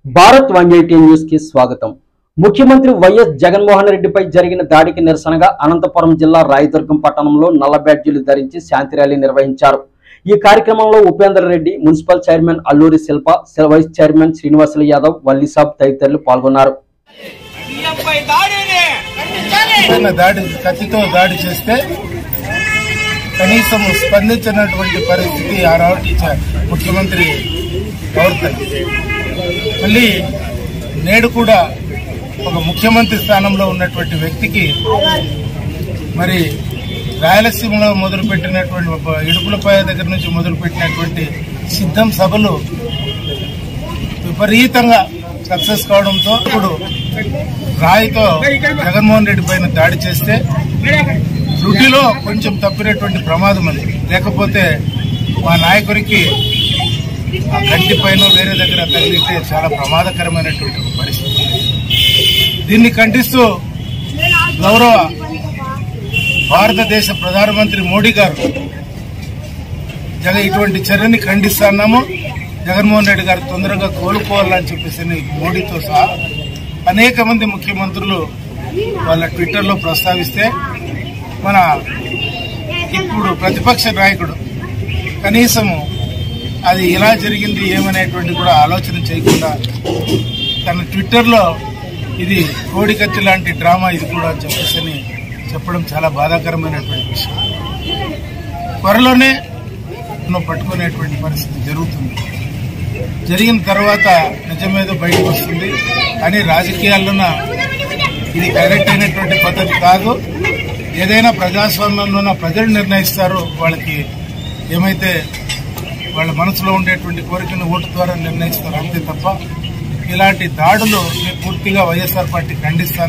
Bharat 180 news కి స్వాగతం। ముఖ్యమంత్రి వైఎస్ జగన్మోహన్ రెడ్డిపై జరిగిన దాడికి నిరసనగా అనంతపురం జిల్లా రాయదుర్గం పట్టణంలో నల్ల బ్యాడ్జీలు ధరించి శాంతి ర్యాలీ నిర్వహించారు। ఈ కార్యక్రమంలో ఉపేంద్ర రెడ్డి, మున్సిపల్ చైర్మన్ అల్లూరి శిల్ప, వైస్ చైర్మన్ శ్రీనివాసులు యాదవ్, వల్లిసాబ్ తదితరులు పాల్గొన్నారు। దాడి చేస్తే కనీసం స్పందించినటువంటి పరిస్థితి ఆనాటి ముఖ్యమంత్రి మళ్ళీ నేడు కూడా ఒక ముఖ్యమంత్రి స్థానంలో ఉన్నటువంటి వ్యక్తికి మరి రాయలసీమలో మొదలుపెట్టినటువంటి ఇడుపులపాయ దగ్గర నుంచి మొదలుపెట్టినటువంటి సిద్ధం సభలు విపరీతంగా సక్సెస్ కావడంతో ఇప్పుడు రాయితో జగన్మోహన్ రెడ్డి పైన దాడి చేస్తే త్రుటిలో కొంచెం తప్పినటువంటి ప్రమాదం అది, లేకపోతే మా నాయకుడికి ఆ కంటి పైన వేరే దగ్గర తగిలితే చాలా ప్రమాదకరమైనటువంటి పరిస్థితి। దీన్ని ఖండిస్తూ గౌరవ భారతదేశ ప్రధానమంత్రి మోడీ గారు ఇటువంటి చర్యని ఖండిస్తున్నాము। జగన్మోహన్ రెడ్డి గారు తొందరగా కోలుకోవాలని చెప్పేసి మోడీతో సహా అనేక మంది ముఖ్యమంత్రులు వాళ్ళ ట్విట్టర్లో ప్రస్తావిస్తే మన ఇప్పుడు ప్రతిపక్ష నాయకుడు కనీసము అది ఎలా జరిగింది ఏమనేటువంటి కూడా ఆలోచన చేయకుండా తన ట్విట్టర్లో ఇది కోడికత్తి లాంటి డ్రామా ఇది కూడా చెప్పేసి చెప్పడం చాలా బాధాకరమైనటువంటి విషయం। త్వరలోనే పట్టుకునేటువంటి పరిస్థితి జరుగుతుంది। జరిగిన తర్వాత నిజమేదో బయటకు వస్తుంది, కానీ రాజకీయాల్లోన ఇది కరెక్ట్ అయినటువంటి పద్ధతి కాదు। ఏదైనా ప్రజాస్వామ్యంలోన ప్రజలు నిర్ణయిస్తారు, వాళ్ళకి ఏమైతే వాళ్ళ మనసులో ఉండేటువంటి కోరికను ఓటు ద్వారా నిర్ణయిస్తారు, అంతే తప్ప ఇలాంటి దాడులు పూర్తిగా వైఎస్ఆర్ పార్టీ ఖండిస్తాను।